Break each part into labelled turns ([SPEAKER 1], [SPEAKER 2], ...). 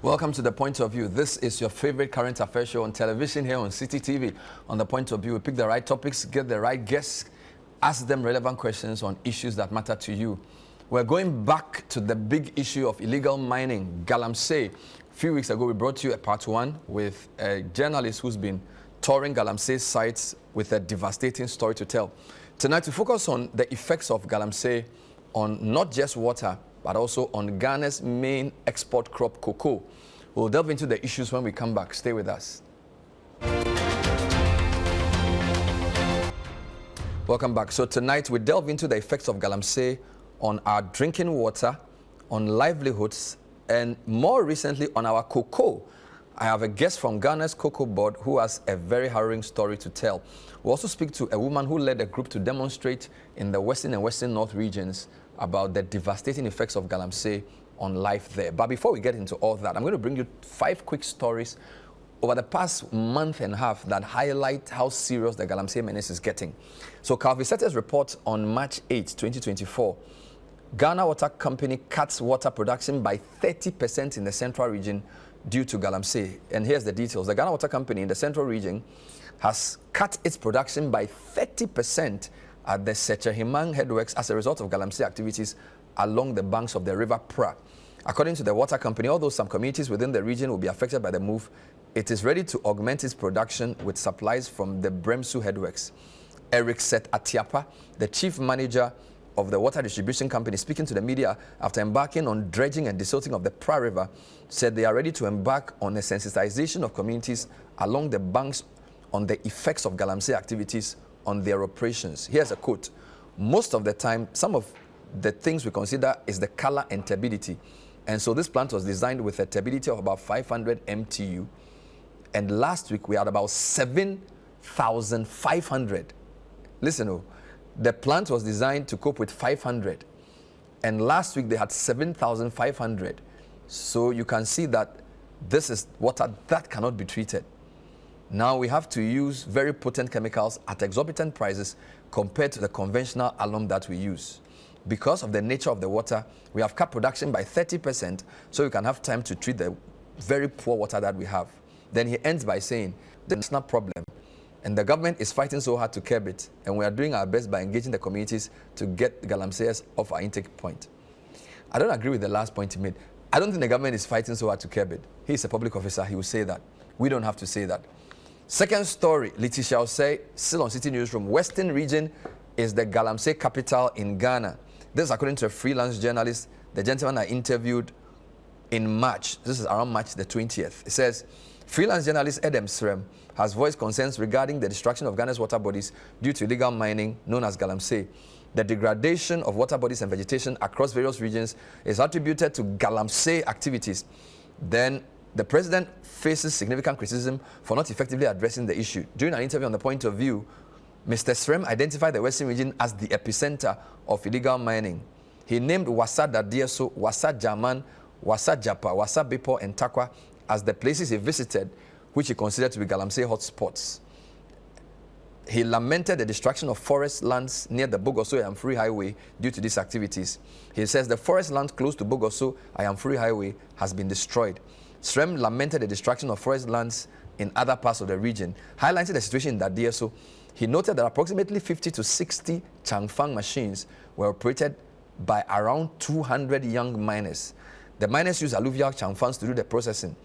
[SPEAKER 1] Welcome to The Point of View. This is your favorite current affairs show on television here on City TV. On The Point of View, we pick the right topics, get the right guests, ask them relevant questions on issues that matter to you. We're going back to the big issue of illegal mining, Galamsey. A few weeks ago, we brought you a part one with a journalist who's been touring Galamsey sites with a devastating story to tell. Tonight, we focus on the effects of Galamsey on not just water, but also on Ghana's main export crop, cocoa. We'll delve into the issues when we come back. Stay with us. Welcome back. So tonight we delve into the effects of Galamsey on our drinking water, on livelihoods, and more recently on our cocoa. I have a guest from Ghana's Cocoa Board who has a very harrowing story to tell. We'll also speak to a woman who led a group to demonstrate in the Western and Western North regions about the devastating effects of Galamsey on life there. But before we get into all that, I'm going to bring you 5 quick stories over the past month and a half that highlight how serious the Galamsey menace is getting. So Calvi Setter's report on March 8, 2024, Ghana Water Company cuts water production by 30% in the central region due to Galamsey. And here's the details. The Ghana Water Company in the central region has cut its production by 30% at the Sechehimang headworks as a result of Galamsey activities along the banks of the river Pra. According to the water company, although some communities within the region will be affected by the move, it is ready to augment its production with supplies from the Bremsu headworks. Eric Set Atiapa, the chief manager of the water distribution company, speaking to the media after embarking on dredging and desilting of the Pra River, said they are ready to embark on a sensitization of communities along the banks on the effects of Galamsey activities on their operations. Here's a quote. Most of the time, some of the things we consider is the color and turbidity. And so this plant was designed with a turbidity of about 500 MTU. And last week, we had about 7,500. Listen, the plant was designed to cope with 500. And last week, they had 7,500. So you can see that this is water that cannot be treated. Now we have to use very potent chemicals at exorbitant prices compared to the conventional alum that we use. Because of the nature of the water, we have cut production by 30% so we can have time to treat the very poor water that we have. Then he ends by saying, this is not a problem. And the government is fighting so hard to curb it. And we are doing our best by engaging the communities to get Galamseyers off our intake point. I don't agree with the last point he made. I don't think the government is fighting so hard to curb it. He's a public officer. He will say that. We don't have to say that. Second story, Letitia will say, still on City Newsroom, Western region is the Galamsey capital in Ghana. This is according to a freelance journalist, the gentleman I interviewed in March. This is around March the 20th. It says, freelance journalist Edem Srem has voiced concerns regarding the destruction of Ghana's water bodies due to illegal mining known as Galamsey. The degradation of water bodies and vegetation across various regions is attributed to Galamsey activities. Then the president faces significant criticism for not effectively addressing the issue. During an interview on The Point of View, Mr. Srem identified the Western region as the epicenter of illegal mining. He named Wasa Dadieso, Wasa Jaman, Wasa Japa, Wasa Bipo, and Takwa as the places he visited, which he considered to be Galamsey hotspots. He lamented the destruction of forest lands near the Bogoso-Ayamfuri Highway due to these activities. He says the forest land close to Bogoso-Ayamfuri Highway has been destroyed. Srem lamented the destruction of forest lands in other parts of the region, highlighting the situation in Dadieso. He noted that approximately 50 to 60 Changfang machines were operated by around 200 young miners. The miners use alluvial Changfangs to do the processing.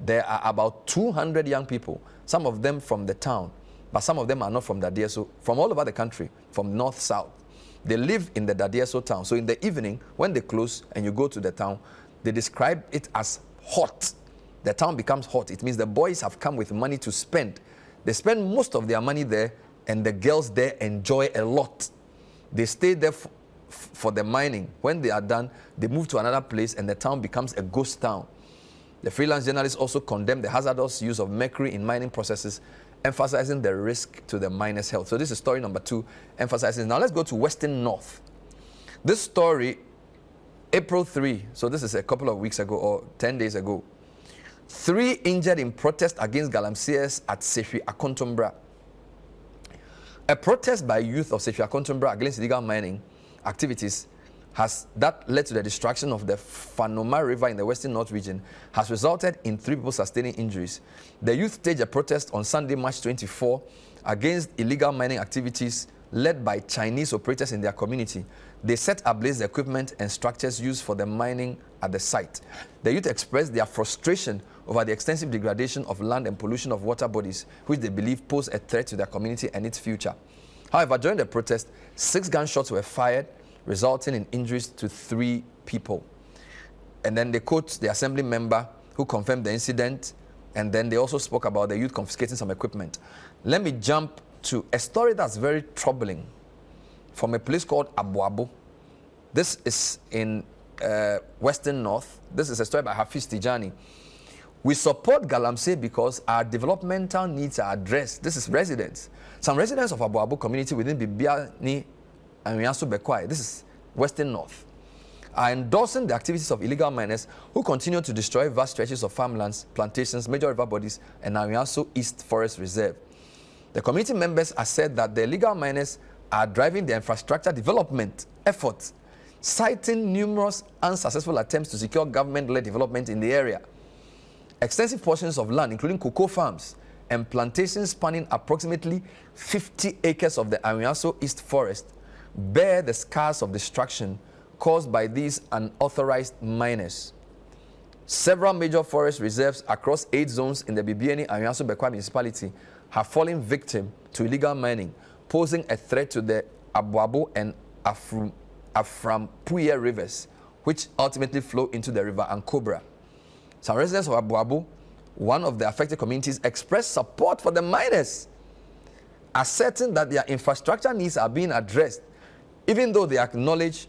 [SPEAKER 1] There are about 200 young people, some of them from the town, but some of them are not from Dadieso, from all over the country, from north, south. They live in the Dadieso town. So in the evening, when they close and you go to the town, they describe it as hot. The town becomes hot. It means the boys have come with money to spend. They spend most of their money there, and the girls there enjoy a lot. They stay there for the mining. When they are done, they move to another place, and the town becomes a ghost town. The freelance journalist also condemned the hazardous use of mercury in mining processes, emphasizing the risk to the miners' health. So this is story number 2, emphasizing. Now let's go to Western North. This story, April 3, so this is a couple of weeks ago or 10 days ago. 3 injured in protest against Galamseyers at Sefi Akontombra. A protest by youth of Sefi Akontombra against illegal mining activities that led to the destruction of the Fanoma River in the Western North region has resulted in 3 people sustaining injuries. The youth staged a protest on Sunday, March 24, against illegal mining activities led by Chinese operators in their community. They set ablaze the equipment and structures used for the mining at the site. The youth expressed their frustration over the extensive degradation of land and pollution of water bodies, which they believe pose a threat to their community and its future. However, during the protest, 6 gunshots were fired, resulting in injuries to 3 people. And then they quote the assembly member who confirmed the incident, and then they also spoke about the youth confiscating some equipment. Let me jump to a story that's very troubling from a place called Abu Abu. This is in Western North. This is a story by Hafiz Tijani. We support Galamsey because our developmental needs are addressed. This is residents. Some residents of Abu Abu community within Bibiani and Miasu Bekwai, this is Western North, are endorsing the activities of illegal miners who continue to destroy vast stretches of farmlands, plantations, major river bodies, and Ariaso East Forest Reserve. The community members have said that the illegal miners are driving the infrastructure development efforts, citing numerous unsuccessful attempts to secure government-led development in the area. Extensive portions of land, including cocoa farms and plantations spanning approximately 50 acres of the Ariaso East Forest, bear the scars of destruction caused by these unauthorized miners. Several major forest reserves across 8 zones in the Bibiani and Ariaso Bekwai municipality have fallen victim to illegal mining, posing a threat to the Abu Abu and Aframpuye rivers, which ultimately flow into the river Ankobra. Some residents of Abu Abu, one of the affected communities, expressed support for the miners, asserting that their infrastructure needs are being addressed, even though they acknowledge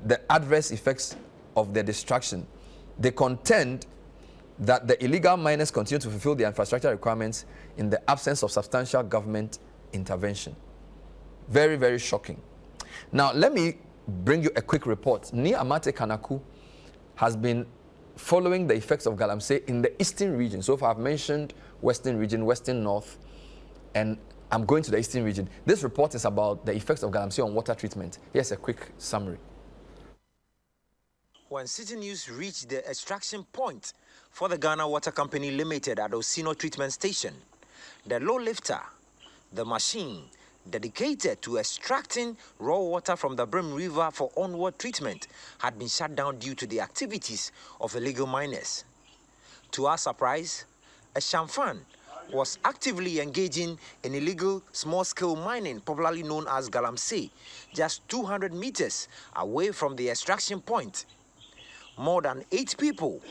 [SPEAKER 1] the adverse effects of their destruction. They contend that the illegal miners continue to fulfill their infrastructure requirements in the absence of substantial government intervention. Very, very shocking. Now, let me bring you a quick report. Ni Amate Kanaku has been following the effects of Galamsey in the eastern region. So far, I've mentioned Western region, Western North, and I'm going to the eastern region. This report is about the effects of Galamsey on water treatment. Here's a quick summary.
[SPEAKER 2] When City News reached the extraction point for the Ghana Water Company Limited at Osino Treatment Station, the low lifter, the machine dedicated to extracting raw water from the Brim River for onward treatment, had been shut down due to the activities of illegal miners. To our surprise, a Shamfan was actively engaging in illegal small-scale mining, popularly known as Galamsey, just 200 meters away from the extraction point. More than 8 people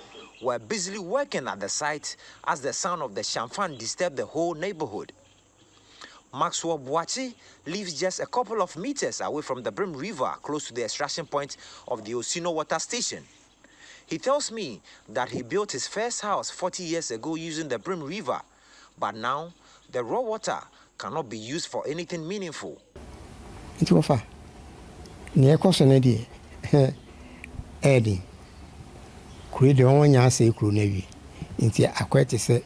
[SPEAKER 2] were busily working at the site as the sound of the Shamfan disturbed the whole neighborhood. Maxwell Boachi lives just a couple of meters away from the Brim River, close to the extraction point of the Osino water station. He tells me that he built his first house 40 years ago using the Brim River, but now the raw water cannot be used for anything meaningful.
[SPEAKER 3] It's over. Near Cossanedi, Eddie. Create the one yasay crunevi. Into Aquati say,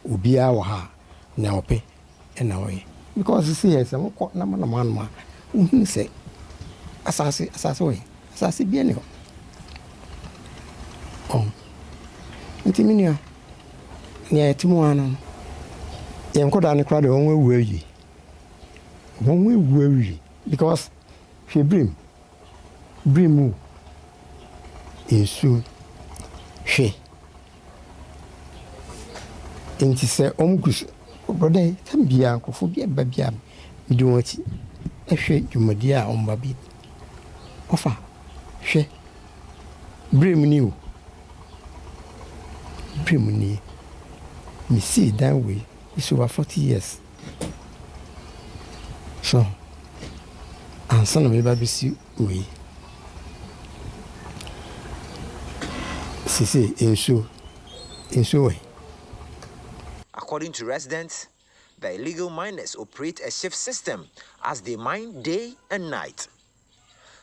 [SPEAKER 3] Ubia waha, now pay, and now. Because you see, as a man, who say, Assassin, Bienio. Oh, Intiminia near Timoana. Yam could only crowd one way worry. Because she brim mu in soon she. And she said, brother, can be uncle for be a baby. You do what a shake you, my dear, on baby. Offer, she brim new. Brim me see that way. It's over 40 years. So, and son of me baby see we. See, in so way.
[SPEAKER 2] According to residents, the illegal miners operate a shift system as they mine day and night.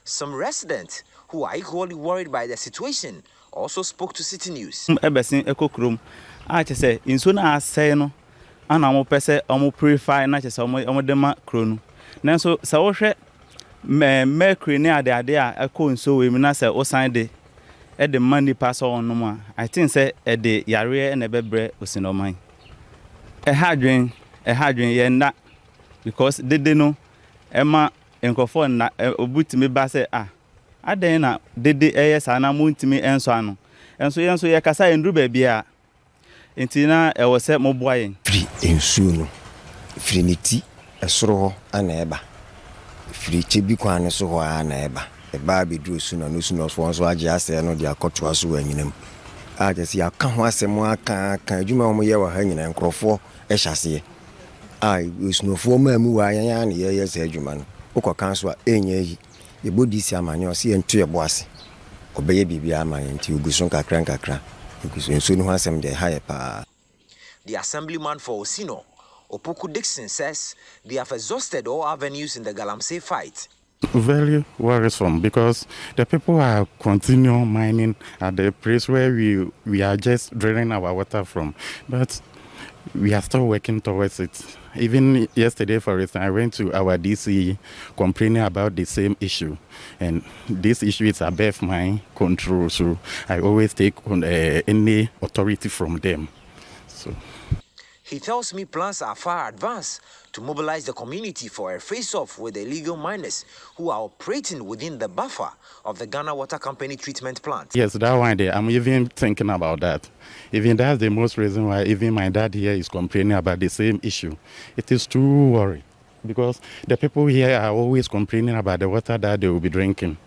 [SPEAKER 2] Some residents who are equally worried by the situation also spoke to City News.
[SPEAKER 4] I just say, in soon as say no, and I'm a person, I'm a purify, not just some dema crono. Now, so, mercury ne ade a ɛkɔ nso we mu na sɛ osan de the money pass on no more. I think say the yare and ebebre osinoman. A hardwin ye na because they know Emma enkofo na obutimi ba say aden na dede yes ana muntimi enso ano. Enso yenso ye kasa endru ba bia. Enti na e wo se moboayen.
[SPEAKER 5] Free ensuo no. Free niti esoro ho ana eba. Free chebi kwan so ho ana eba. The baby drew sooner, no sooner for so I just say no, they are cut to us when you know. I just see I can't want some more can you know me hanging and crofo, a chassis. I was no former moo, I am yes, man. Oko counsel, any the body see a man, see and to your boss. Obey baby, a man until you go sonka crank, because soon has some the higher power.
[SPEAKER 2] The assemblyman for Osino, Opoku Dixon, says they have exhausted all avenues in the Galamsey fight.
[SPEAKER 6] Very worrisome because the people are continuing mining at the place where we are just draining our water from, but we are still working towards it. Even yesterday, for instance, I went to our DC complaining about the same issue, and this issue is above my control, so I always take any authority from them. So.
[SPEAKER 2] He tells me plans are far advanced to mobilize the community for a face-off with the illegal miners who are operating within the buffer of the Ghana Water Company treatment plant.
[SPEAKER 6] Yes, that one day, I'm even thinking about that. Even that's the most reason why even my dad here is complaining about the same issue. It is too worried because the people here are always complaining about the water that they will be drinking.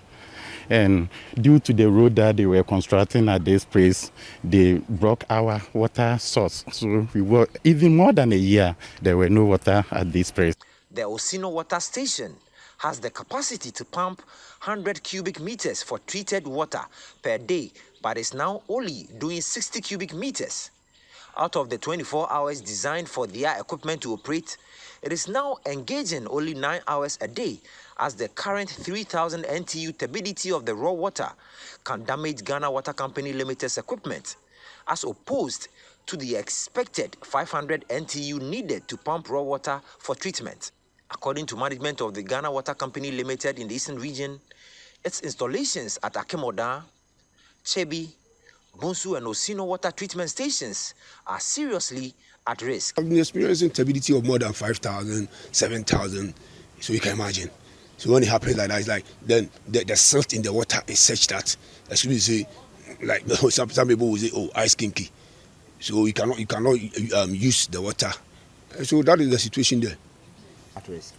[SPEAKER 6] And due to the road that they were constructing at this place, they broke our water source. So we were even more than a year, there were no water at this place.
[SPEAKER 2] The Osino water station has the capacity to pump 100 cubic meters for treated water per day, but is now only doing 60 cubic meters. Out of the 24 hours designed for their equipment to operate, it is now engaging only 9 hours a day, as the current 3,000 NTU turbidity of the raw water can damage Ghana Water Company Limited's equipment, as opposed to the expected 500 NTU needed to pump raw water for treatment. According to management of the Ghana Water Company Limited in the Eastern region, its installations at Akemoda, Chebi, Bunsu and Osino water treatment stations are seriously at risk.
[SPEAKER 7] I've been experiencing turbidity of more than 5,000, 7,000, so you can imagine. So when it happens like that, it's like then the silt in the water is such that, as you say, like some people will say, oh, ice kinky. So you cannot use the water. So that is the situation there.
[SPEAKER 5] At risk.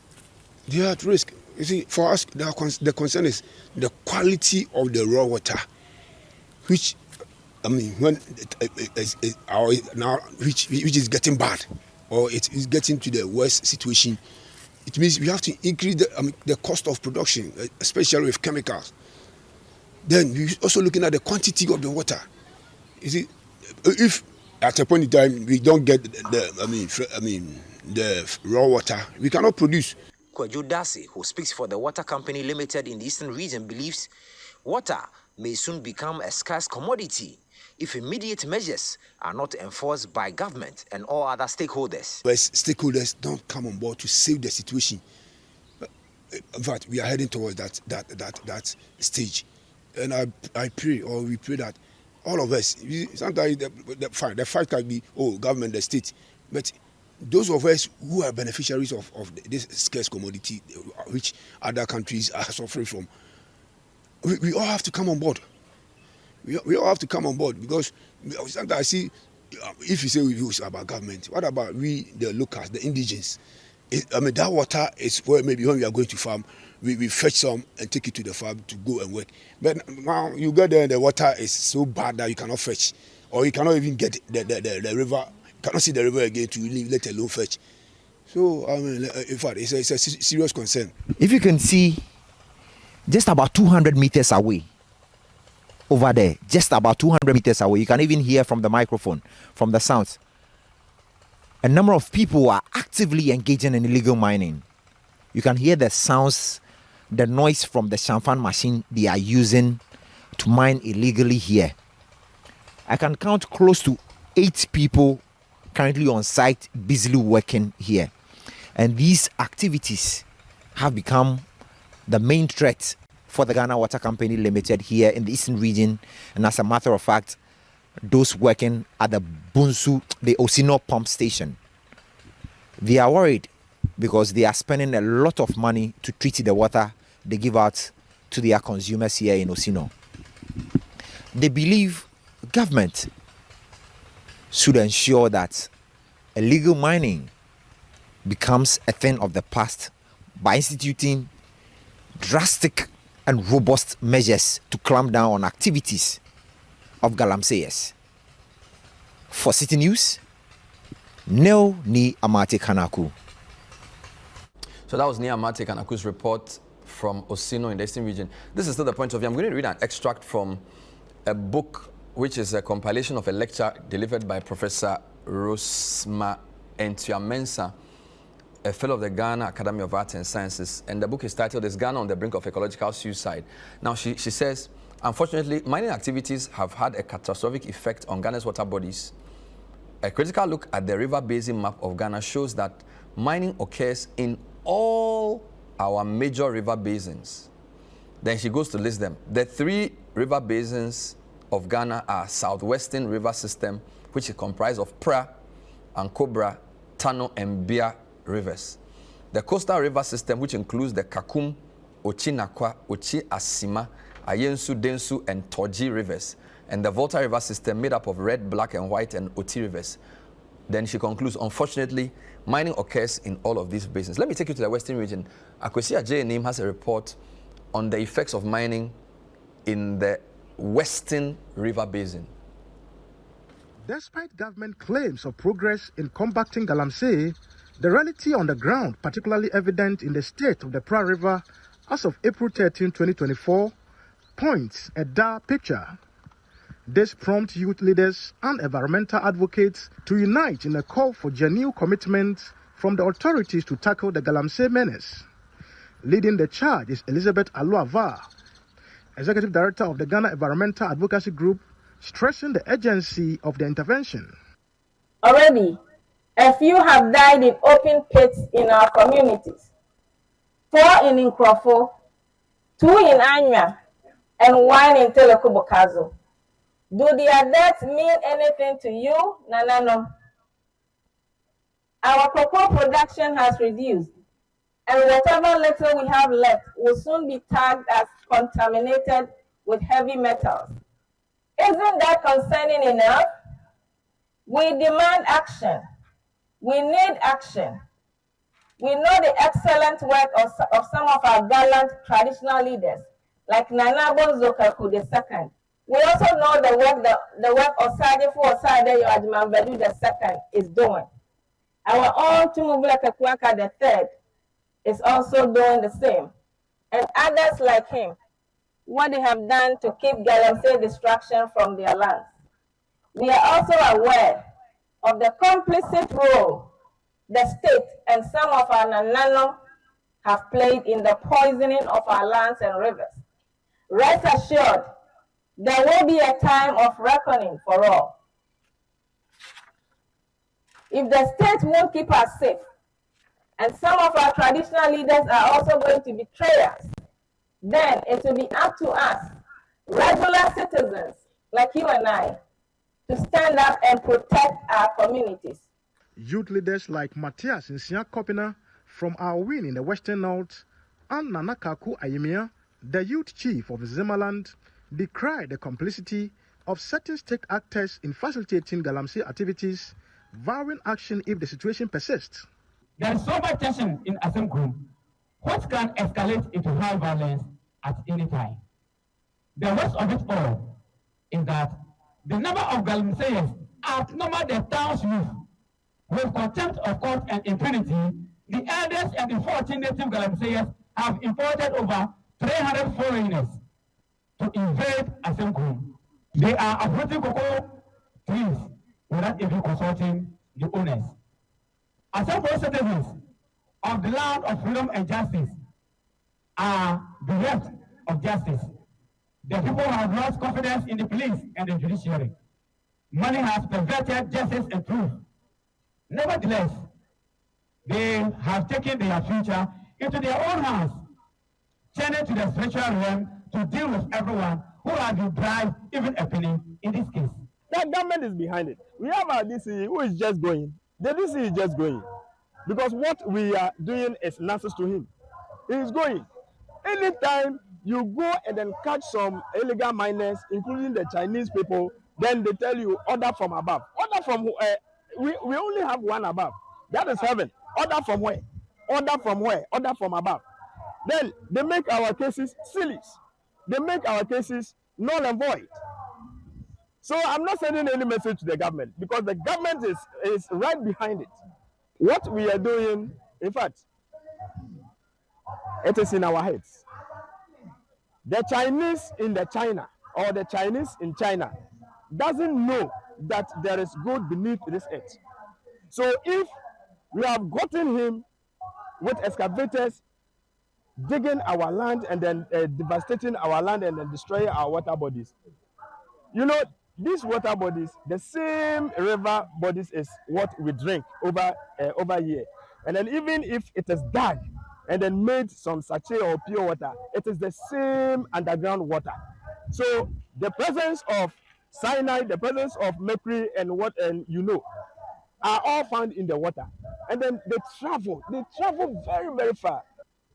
[SPEAKER 7] They are at risk. You see, for us, the concern is the quality of the raw water, which when now which is getting bad, or it is getting to the worst situation. It means we have to increase the cost of production, especially with chemicals. Then we're also looking at the quantity of the water. You see, if at a point in time we don't get the raw water, we cannot produce.
[SPEAKER 2] Kwadwo Dase, who speaks for the Water Company Limited in the Eastern region, believes water may soon become a scarce commodity if immediate measures are not enforced by government and all other stakeholders.
[SPEAKER 7] But stakeholders don't come on board to save the situation. In fact, we are heading towards that stage. And I pray, or we pray that all of us, sometimes the fight can be, government, the state, but those of us who are beneficiaries of this scarce commodity, which other countries are suffering from, we all have to come on board. We all have to come on board, because sometimes I see, if you say we use about government, what about we, the locals, the indigenous? That water is where maybe when we are going to farm, we fetch some and take it to the farm to go and work. But now you get there and the water is so bad that you cannot fetch, or you cannot even get the river, you cannot see the river again to leave, let alone fetch. So, in fact, it's a serious concern.
[SPEAKER 8] If you can see, just about 200 meters away, over there, just about 200 meters away, you can even hear from the microphone, from the sounds, a number of people are actively engaging in illegal mining. You can hear the sounds, the noise from the champagne machine they are using to mine illegally here. I can count close to 8 people currently on site busily working here. And these activities have become the main threat for the Ghana Water Company Limited here in the Eastern region. And as a matter of fact, those working at the Bunsu, the Osino pump station, they are worried because they are spending a lot of money to treat the water they give out to their consumers here in Osino. They believe government should ensure that illegal mining becomes a thing of the past by instituting drastic and robust measures to clamp down on activities of Galamseyers. For City News, Neo Ni Amate Kanaku.
[SPEAKER 1] So that was Ni Amate Kanaku's report from Osino in the Eastern region. This is still the point of view. I'm going to read an extract from a book which is a compilation of a lecture delivered by Professor Rosma Entuamensa, a fellow of the Ghana Academy of Arts and Sciences. And the book is titled, "Is Ghana on the Brink of Ecological Suicide?" Now, she says, unfortunately, mining activities have had a catastrophic effect on Ghana's water bodies. A critical look at the river basin map of Ghana shows that mining occurs in all our major river basins. Then she goes to list them. The 3 river basins of Ghana are Southwestern River System, which is comprised of Pra, Ankobra, Tano, and Bia rivers. The Coastal River System, which includes the Kakum, Ochi Nakwa, Ochi Asima, Ayensu, Densu, and Toji rivers. And the Volta River System, made up of Red, Black, and White, and Oti rivers. Then she concludes, unfortunately, mining occurs in all of these basins. Let me take you to the Western region. Akwesi Ajay has a report on the effects of mining in the Western River Basin.
[SPEAKER 9] Despite government claims of progress in combating Galamsey, the reality on the ground, particularly evident in the state of the Pra River as of April 13, 2024, points a dire picture. This prompts youth leaders and environmental advocates to unite in a call for genuine commitment from the authorities to tackle the Galamsey menace. Leading the charge is Elizabeth Aluava, Executive Director of the Ghana Environmental Advocacy Group, stressing the urgency of the intervention.
[SPEAKER 10] Already, a few have died in open pits in our communities. 4 in Nkrofo, 2 in Anya, and 1 in Telekobokazo. Do their deaths mean anything to you? No. Our cocoa production has reduced, and whatever little we have left will soon be tagged as contaminated with heavy metals. Isn't that concerning enough? We demand action. We need action. We know the excellent work of some of our gallant traditional leaders, like Nanabo Zokaku II. We also know the work of Sadefu Osade Yoadimambedu II is doing. Our own Tumubula Kakwaka III is also doing the same. And others like him, what they have done to keep Galamsey destruction from their lands. We are also aware of the complicit role the state and some of our Nanano have played in the poisoning of our lands and rivers. Rest assured, there will be a time of reckoning for all. If the state won't keep us safe, and some of our traditional leaders are also going to betray us, then it will be up to us, regular citizens like you and I, to stand up and protect our communities.
[SPEAKER 9] Youth leaders like Matthias Nsia Kopina from our win in the Western North and Nanakaku Ayemia, the youth chief of Zimmerland, decried the complicity of certain state actors in facilitating Galamsey activities, vowing action if the situation persists.
[SPEAKER 11] There is so much tension in Asemkrum, which can escalate into high violence at any time. The worst of it all is that the number of Galamseyers outnumber the town's youth. With contempt of court and impunity, the elders and the 14 native Galamseyers have imported over 300 foreigners to invade Asemkrum. They are uprooting cocoa trees without even consulting the owners. Asemkrum citizens of the land of freedom and justice are bereft of justice. The people have lost confidence in the police and the judiciary. Money has perverted justice and truth. Nevertheless, they have taken their future into their own hands, channel to the spiritual realm to deal with everyone who has been bribed, even a penny in this case.
[SPEAKER 9] That government is behind it. We have our DC who is just going. The DC is just going. Because what we are doing is nonsense to him. He is going. Anytime you go and then catch some illegal miners, including the Chinese people, then they tell you order from above. Order from we only have one above. That is heaven. Order from where? Order from where? Order from above. Then they make our cases silly. They make our cases null and void. So I'm not sending any message to the government because the government is right behind it. What we are doing, in fact, it is in our heads. The Chinese in the China or the Chinese in China doesn't know that there is gold beneath this earth. So if we have gotten him with excavators digging our land and then devastating our land and then destroying our water bodies, you know, these water bodies, the same river bodies is what we drink over here. And then even if it is dug and then made some sachet or pure water, it is the same underground water. So the presence of cyanide, the presence of mercury and are all found in the water. And then they travel very, very far.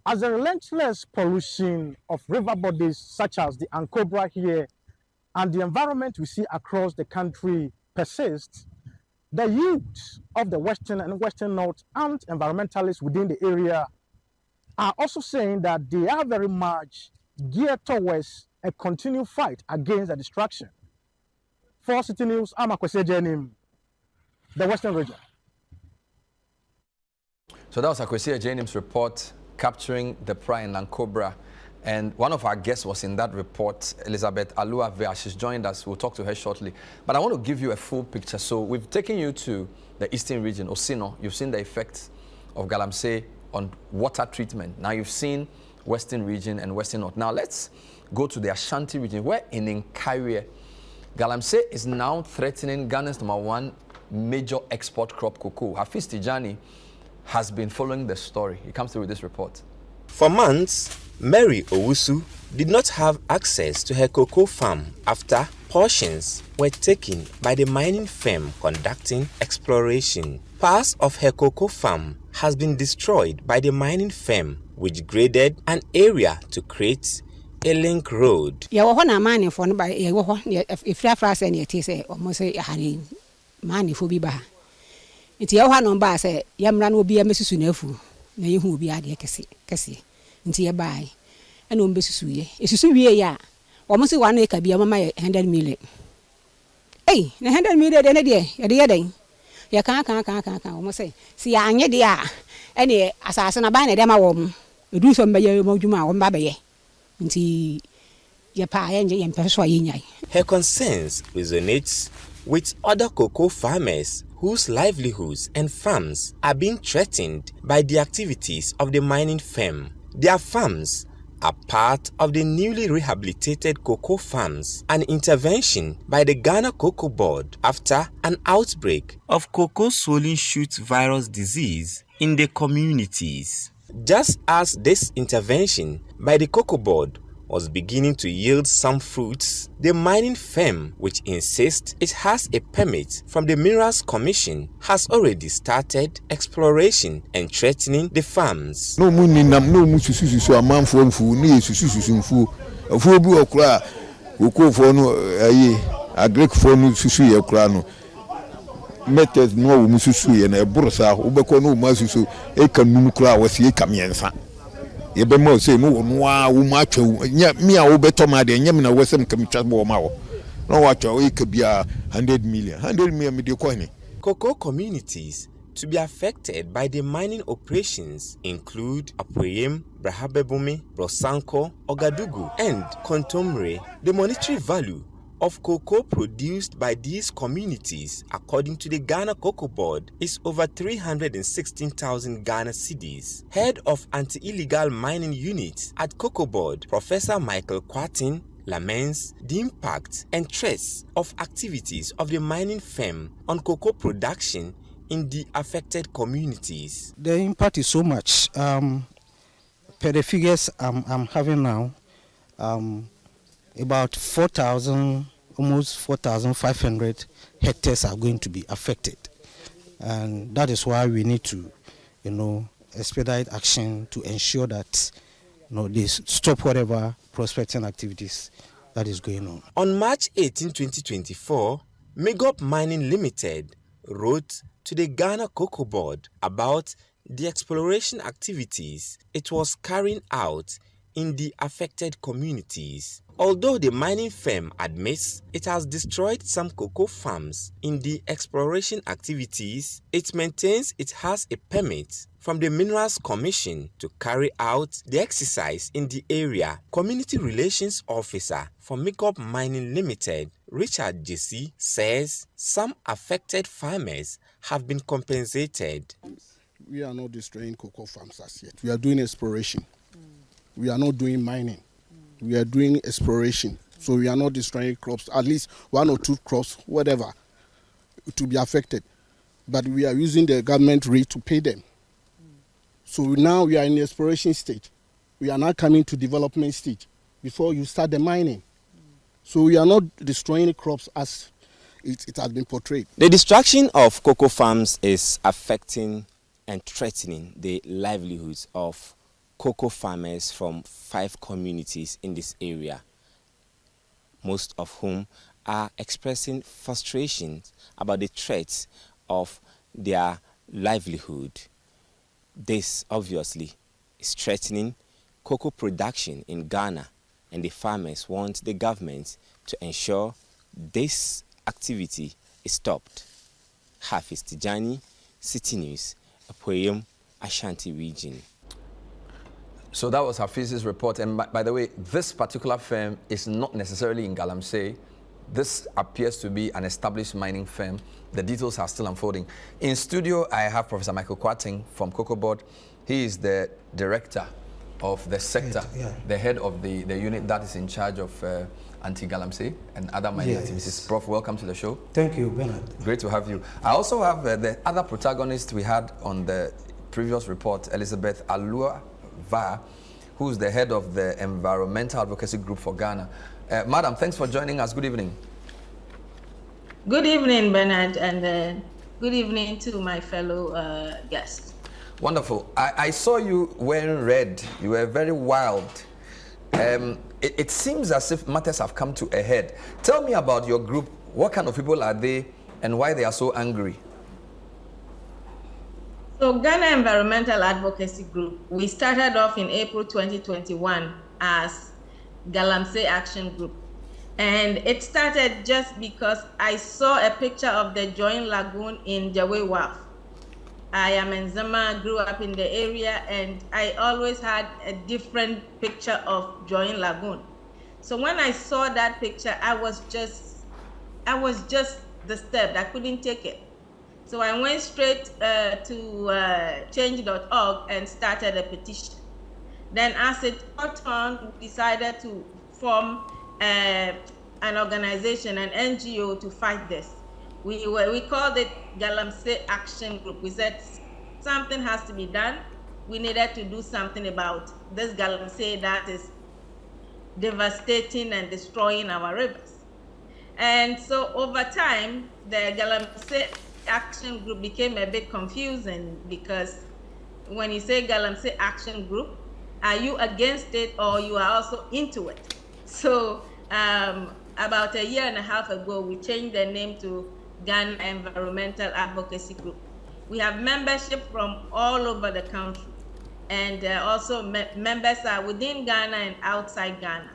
[SPEAKER 12] As the relentless pollution of river bodies such as the Ankobra here and the environment we see across the country persists, the youth of the Western and Western North and environmentalists within the area are also saying that they are very much geared towards a continued fight against the destruction. For City News, I'm Akwesi Ejenim, the Western region.
[SPEAKER 1] So that was Akwesi Ejenim's report capturing the pride in Ankobra. And one of our guests was in that report, Elizabeth Aluavea. She's joined us. We'll talk to her shortly. But I want to give you a full picture. So we've taken you to the eastern region, Osino. You've seen the effects of Galamsey on water treatment. Now you've seen western region and western north. Now let's go to the Ashanti region, where in Nkawie, Galamsey is now threatening Ghana's #1 major export crop, cocoa. Hafiz Tijani has been following the story. He comes through with this report.
[SPEAKER 13] For months, Mary Owusu did not have access to her cocoa farm after portions were taken by the mining firm conducting exploration. Parts of her cocoa farm has been destroyed by the mining firm, which graded an area to create a link road.
[SPEAKER 14] Mining for by if you have any say almost a money for Biba. It's your one on bar say, Yamran will be a Mrs. Nefu, nay who will be a dear Cassie, into your buy, and on Bessuye. It's a ya. Almost 1 acre be a mamma 100 million. Eh, 100 million a day, a day. You can't almost say, see, I need the any assassin a banner, them a woman. You do some by your Mojuma on Babaye. Until your pie and persuade.
[SPEAKER 13] Her concerns resonates with other cocoa farmers whose livelihoods and farms are being threatened by the activities of the mining firm. Their farms are part of the newly rehabilitated cocoa farms, an intervention by the Ghana Cocoa Board after an outbreak of cocoa swollen shoot virus disease in the communities. Just as this intervention by the Cocoa Board was beginning to yield some fruits, the mining firm, which insists it has a permit from the Minerals Commission, has already started exploration and threatening the farms.
[SPEAKER 15] No money, no mususu a man for fu, no susu fu, a fubu or cra, who call for no a Greek for no susu a crano. Methods no mususu and a bursa, ubeko no masusu, a canumcra was ye camiensa. Ye be mo say no ma twa me a wo beto ma de nyam na wasem kam twa bo ma wo no wa twa e ka bia 100 million me de ko ni.
[SPEAKER 13] Cocoa communities to be affected by the mining operations include Apoyem, Brahabebumi, Brosanko, Ogadugu and Kontomre. The monetary value of cocoa produced by these communities, according to the Ghana Cocoa Board, is over 316,000 Ghana cedis. Head of Anti-Illegal Mining Unit at Cocoa Board, Professor Michael Kwatin, laments the impact and threats of activities of the mining firm on cocoa production in the affected communities.
[SPEAKER 12] The impact is so much. Per the figures I'm having now, about 4,000, almost 4,500 hectares are going to be affected. And that is why we need to, expedite action to ensure that, they stop whatever prospecting activities that is going on.
[SPEAKER 13] On March 18, 2024, Megop Mining Limited wrote to the Ghana Cocoa Board about the exploration activities it was carrying out in the affected communities. Although the mining firm admits it has destroyed some cocoa farms in the exploration activities, it maintains it has a permit from the Minerals Commission to carry out the exercise in the area. Community Relations Officer for Megop Mining Limited, Richard Jesse, says some affected farmers have been compensated.
[SPEAKER 16] We are not destroying cocoa farms as yet. We are doing exploration. We are not doing mining. We are doing exploration. So we are not destroying crops, at least 1 or 2 crops, whatever, to be affected. But we are using the government rate to pay them. So now we are in the exploration stage. We are now coming to development stage before you start the mining. So we are not destroying crops as it has been portrayed.
[SPEAKER 13] The destruction of cocoa farms is affecting and threatening the livelihoods of cocoa farmers from 5 communities in this area, most of whom are expressing frustrations about the threats of their livelihood. This obviously is threatening cocoa production in Ghana, and the farmers want the government to ensure this activity is stopped. Hafiz Tijani, City News, Apoyem, Ashanti region.
[SPEAKER 1] So that was Hafiz's report. And by the way, this particular firm is not necessarily in Galamsey. This appears to be an established mining firm. The details are still unfolding. In studio, I have Professor Michael Kwating from Cocoa Board. He is the director of the sector, the head of the unit that is in charge of anti-Galamsey and other mining activities. Prof, welcome to the show.
[SPEAKER 17] Thank you, Bernard.
[SPEAKER 1] Great to have you. I also have the other protagonist we had on the previous report, Elizabeth Alua Va, who's the head of the Environmental Advocacy Group for Ghana. Madam, thanks for joining us. Good evening.
[SPEAKER 10] Good evening, Bernard, and good evening to my fellow guests.
[SPEAKER 1] Wonderful. I saw you wearing red. You were very wild. It seems as if matters have come to a head. Tell me about your group. What kind of people are they and why they are so angry?
[SPEAKER 10] So Ghana Environmental Advocacy Group, we started off in April 2021 as Galamsey Action Group. And it started just because I saw a picture of the Joint Lagoon in Jawe Wharf. I am in Zama, grew up in the area, and I always had a different picture of Joint Lagoon. So when I saw that picture, I was just disturbed. I couldn't take it. So I went straight to change.org and started a petition. Then as it got on, we decided to form an organization, an NGO, to fight this. We called it Galamsey Action Group. We said something has to be done. We needed to do something about this Galamsey that is devastating and destroying our rivers. And so over time, the Galamsey Action Group became a bit confusing, because when you say Galamsey Action Group, are you against it or you are also into it? So about a year and a half ago, we changed the name to Ghana Environmental Advocacy Group. We have membership from all over the country, and also members are within Ghana and outside Ghana.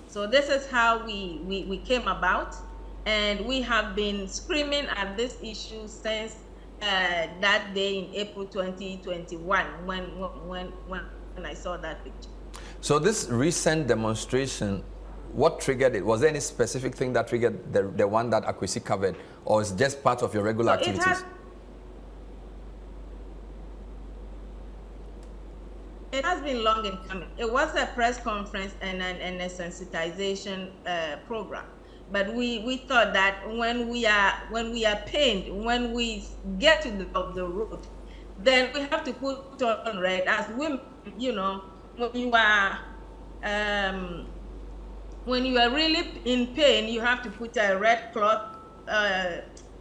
[SPEAKER 10] So this is how we came about. And we have been screaming at this issue since that day in April 2021 when I saw that picture.
[SPEAKER 1] So this recent demonstration, what triggered it? Was there any specific thing that triggered the one that Akwesi covered, or is it just part of your regular activities?
[SPEAKER 10] It has been long in coming. It was a press conference and a sensitization program. But we thought that when we are pained, when we get to the road, then we have to put on red as women. when you are really in pain, you have to put a red cloth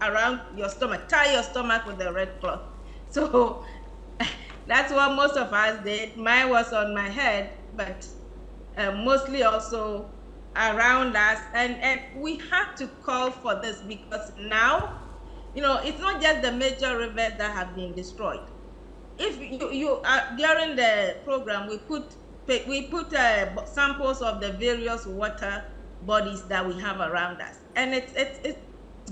[SPEAKER 10] around your stomach, tie your stomach with a red cloth. So that's what most of us did. Mine was on my head, but mostly also around us. And we had to call for this because now, it's not just the major rivers that have been destroyed. If you during the program, we put samples of the various water bodies that we have around us, and it's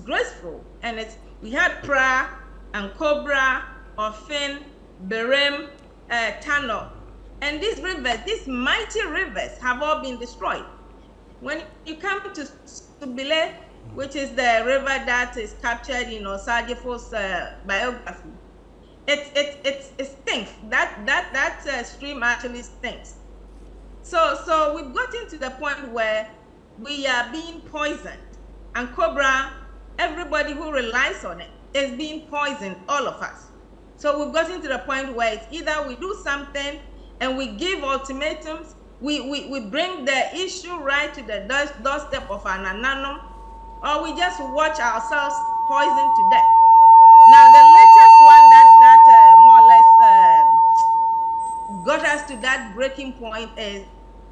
[SPEAKER 10] graceful. And we had Pra and Cobra, Ofin, Berem, Tano, and these rivers, these mighty rivers, have all been destroyed. When you come to Subile, which is the river that is captured in Osagyefo's biography, it stinks. That stream actually stinks. So we've gotten to the point where we are being poisoned, and Cobra, everybody who relies on it, is being poisoned, all of us. So we've gotten to the point where it's either we do something and we give ultimatums, we bring the issue right to the doorstep of an anonymous, or we just watch ourselves poisoned to death. Now, the latest one that more or less got us to that breaking point is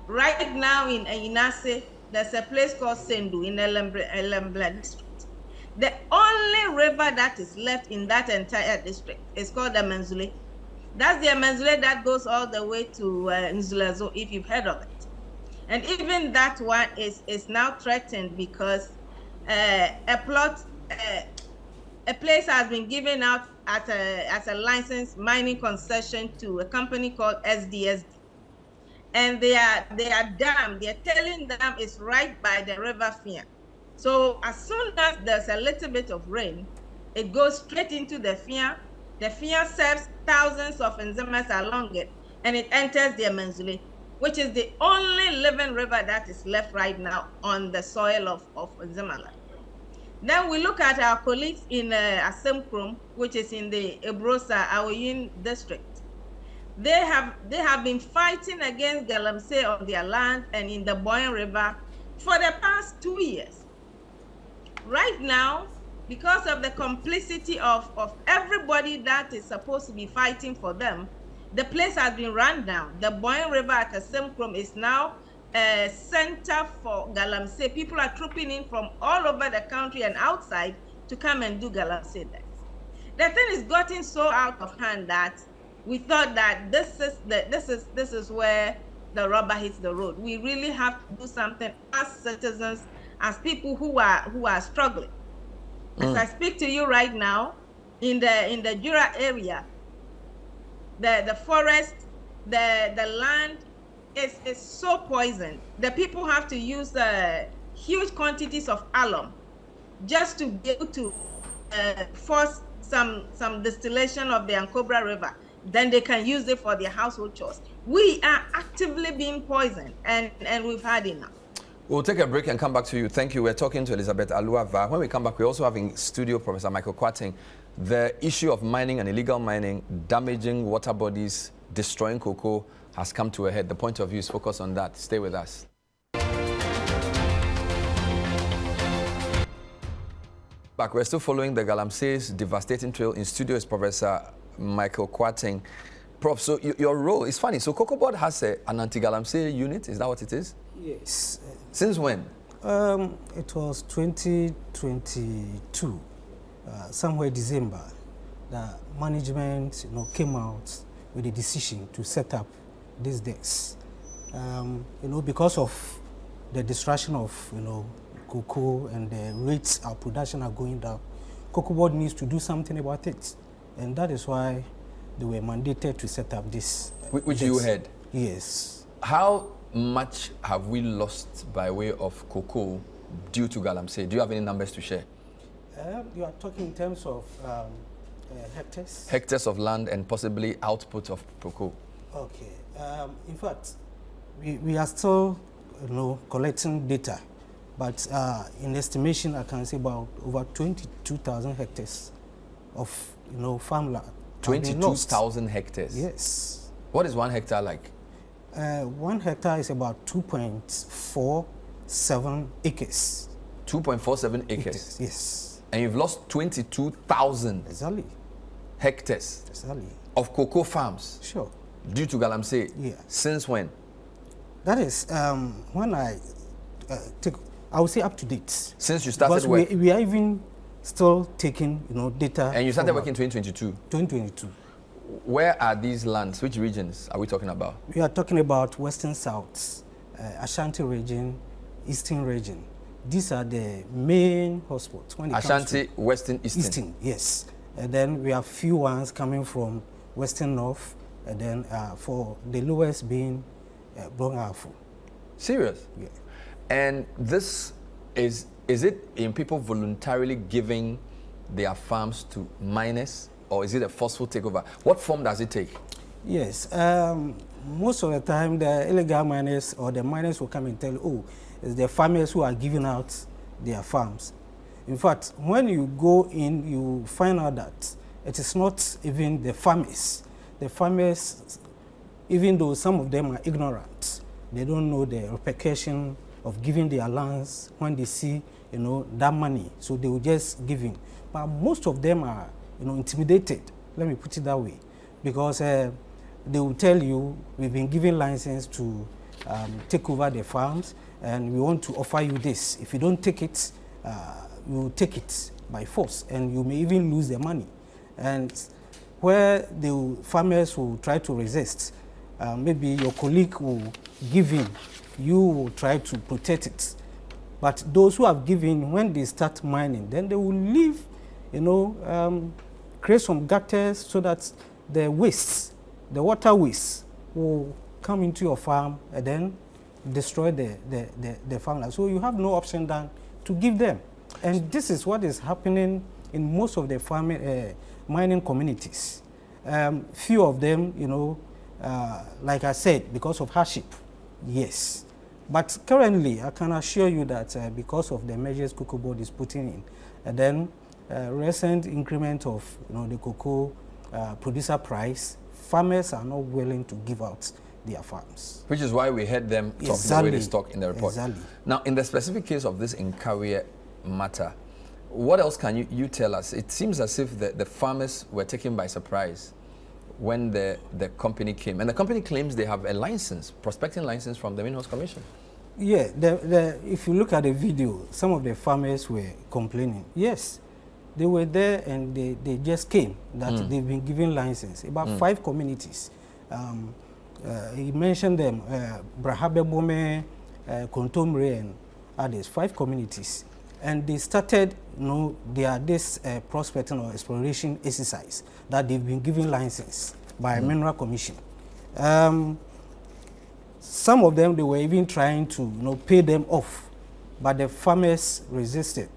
[SPEAKER 10] right now in Inase, there's a place called Sendu in Elembla district. The only river that is left in that entire district is called the Menzule. That's the Menzule that goes all the way to Nzulazo, if you've heard of it. And even that one is now threatened because a place has been given out as a licensed mining concession to a company called SDSD. And their dam, their tailing dam, is right by the river Fia. So as soon as there's a little bit of rain, it goes straight into the Fia. The Fia serves thousands of Nzemas along it, and it enters the Menzule, which is the only living river that is left right now on the soil of Nzemala. Then we look at our colleagues in Asemkrom, which is in the Ebrosa, Aoyin district. They have been fighting against Galamsey on their land and in the Boyne River for the past 2 years. Right now, because of the complicity of everybody that is supposed to be fighting for them, the place has been run down. The Boyne River at Asemkrom is now a center for Galamsey. People are trooping in from all over the country and outside to come and do Galamsey dance. The thing is getting so out of hand that we thought that this is where the rubber hits the road. We really have to do something as citizens, as people who are struggling. As I speak to you right now, in the Jura area, the forest, the land is so poisoned. The people have to use huge quantities of alum just to be able to force some distillation of the Ankobra River. Then they can use it for their household chores. We are actively being poisoned, and we've had enough.
[SPEAKER 1] We'll take a break and come back to you. Thank you. We're talking to Elizabeth Aluava. When we come back, we also have in studio Professor Michael Kwating. The issue of mining and illegal mining, damaging water bodies, destroying cocoa has come to a head. The point of view is focused on that. Stay with us. Back, we're still following the Galamsey's devastating trail. In studio is Professor Michael Kwating. Prof, so your role is funny. So Cocoa Board has an anti-Galamsey unit. Is that what it is?
[SPEAKER 17] Yes.
[SPEAKER 1] Since when?
[SPEAKER 17] It was 2022, somewhere December. The management, came out with a decision to set up these decks. Because of the destruction of, cocoa and the rates of production are going down, Cocoa Board needs to do something about it, and that is why they were mandated to set up this.
[SPEAKER 1] Which you heard?
[SPEAKER 17] Yes.
[SPEAKER 1] How much have we lost by way of cocoa due to Galamsey? Do you have any numbers to share?
[SPEAKER 17] You are talking in terms of hectares?
[SPEAKER 1] Hectares of land and possibly output of cocoa.
[SPEAKER 17] Okay. In fact, we are still, collecting data, but in estimation, I can say about over 22,000 hectares of, farmland.
[SPEAKER 1] 22,000 hectares?
[SPEAKER 17] Yes.
[SPEAKER 1] What is 1 hectare like?
[SPEAKER 17] 1 hectare is about 2.47 acres.
[SPEAKER 1] 2.47 acres?
[SPEAKER 17] Yes.
[SPEAKER 1] And you've lost 22,000
[SPEAKER 17] exactly.
[SPEAKER 1] hectares
[SPEAKER 17] exactly.
[SPEAKER 1] of cocoa farms?
[SPEAKER 17] Sure.
[SPEAKER 1] Due to Galamsey?
[SPEAKER 17] Yeah.
[SPEAKER 1] Since when?
[SPEAKER 17] That is when I I would say up to date.
[SPEAKER 1] Since you started
[SPEAKER 17] because
[SPEAKER 1] work?
[SPEAKER 17] we are even still taking data.
[SPEAKER 1] And you started working in 2022?
[SPEAKER 17] 2022.
[SPEAKER 1] Where are these lands? Which regions are we talking about?
[SPEAKER 17] We are talking about Western South, Ashanti region, Eastern region. These are the main hotspots. When it
[SPEAKER 1] Ashanti,
[SPEAKER 17] comes to
[SPEAKER 1] Western, Eastern?
[SPEAKER 17] Eastern, yes. And then we have few ones coming from Western North, and then for the lowest being Brongafo.
[SPEAKER 1] Serious?
[SPEAKER 17] Yeah.
[SPEAKER 1] And this is it in people voluntarily giving their farms to miners, or is it a forceful takeover? What form does it take?
[SPEAKER 17] Yes, most of the time the illegal miners or the miners will come and tell you, oh, it's the farmers who are giving out their farms. In fact, when you go in, you find out that it is not even the farmers. The farmers, even though some of them are ignorant, they don't know the repercussion of giving their lands when they see, that money. So they will just give in. But most of them are, intimidated. Let me put it that way, because they will tell you, we've been given license to take over the farms, and we want to offer you this. If you don't take it, you will take it by force, and you may even lose the money. And where the farmers will try to resist, maybe your colleague will give in, you will try to protect it. But those who have given, when they start mining, then they will leave, create some gutters so that the waste, the water waste, will come into your farm and then destroy the farmland. So you have no option than to give them. And this is what is happening in most of the farming, mining communities. Few of them, like I said, because of hardship, yes. But currently, I can assure you that because of the measures Cocoa Board is putting in, and then recent increment of the cocoa producer price, farmers are not willing to give out their farms.
[SPEAKER 1] Which is why we heard them talk
[SPEAKER 17] Exactly.
[SPEAKER 1] the way they talk in the report.
[SPEAKER 17] Exactly.
[SPEAKER 1] Now, in the specific case of this Inkawie matter, what else can you tell us? It seems as if the farmers were taken by surprise when the company came. And the company claims they have a license, prospecting license from the Minerals Commission.
[SPEAKER 17] Yeah, if you look at the video, some of the farmers were complaining. Yes, they were there and they just came that they've been given license. About 5 communities. He mentioned them, Brahabebome, Kontomre, and others, 5 communities. And they started, this prospecting or exploration exercise that they've been given license by Mineral Commission. Some of them, they were even trying to pay them off, but the farmers resisted,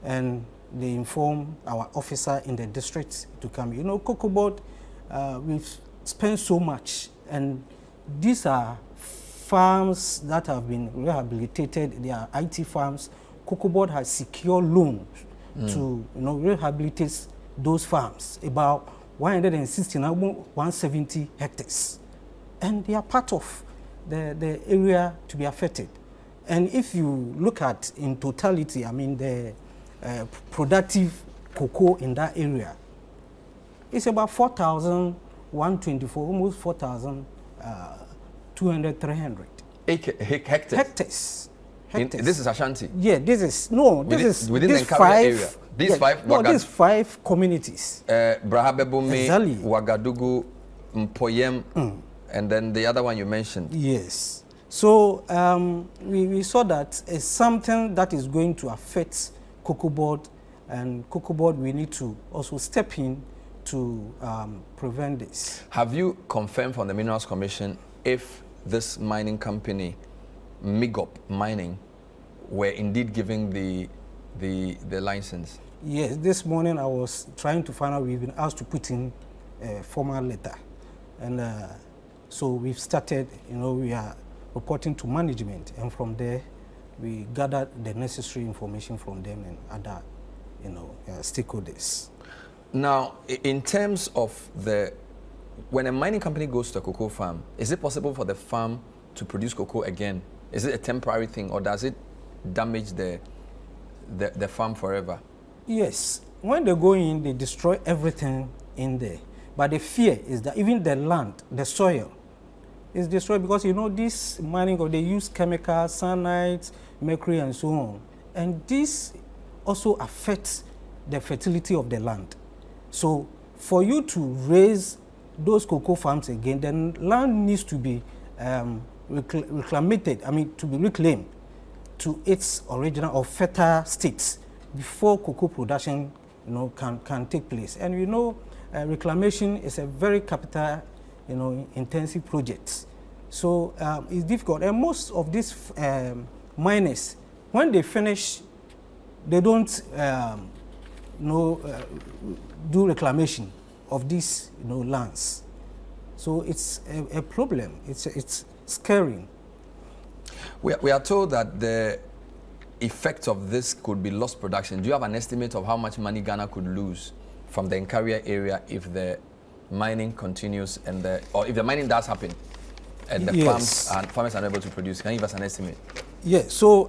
[SPEAKER 17] and they informed our officer in the district to come. Cocoa Board, we've spent so much, and these are farms that have been rehabilitated. They are IT farms. Cocoa Board has secured loans to rehabilitate those farms, about 160, 170 hectares, and they are part of the area to be affected. And if you look at in totality, I mean the productive cocoa in that area, it's about 4,124, almost 4,200, 300
[SPEAKER 1] hectares.
[SPEAKER 17] Hectares.
[SPEAKER 1] This is Ashanti.
[SPEAKER 17] Yeah, this is within
[SPEAKER 1] the Inkawie area. These 5.
[SPEAKER 17] No, these 5 communities.
[SPEAKER 1] Brahabebome,
[SPEAKER 17] Exactly.
[SPEAKER 1] Ouagadougou, Mpoyem, and then the other one you mentioned.
[SPEAKER 17] Yes. So we saw that it's something that is going to affect Cocoa Board, and Cocoa Board, we need to also step in to prevent this.
[SPEAKER 1] Have you confirmed from the Minerals Commission if this mining company, Migop Mining, were indeed giving the license?
[SPEAKER 17] Yes, this morning I was trying to find out. We've been asked to put in a formal letter, and so we've started. We are reporting to management, and from there we gathered the necessary information from them and other, stakeholders.
[SPEAKER 1] Now, in terms of when a mining company goes to a cocoa farm, is it possible for the farm to produce cocoa again? Is it a temporary thing, or does it damage the farm forever?
[SPEAKER 17] Yes. When they go in, they destroy everything in there. But the fear is that even the land, the soil, is destroyed because this mining, they use chemicals, cyanide, mercury, and so on. And this also affects the fertility of the land. So for you to raise those cocoa farms again, then land needs to be to be reclaimed to its original or fertile state before cocoa production can take place. And reclamation is a very capital intensive project. So it's difficult. And most of these miners, when they finish, they don't do reclamation of these lands. So it's a problem. It's scary.
[SPEAKER 1] We are told that the effect of this could be lost production. Do you have an estimate of how much money Ghana could lose from the Nkaria area if the mining continues or if the mining does happen and the farmers are unable to produce? Can you give us an estimate?
[SPEAKER 17] Yes. So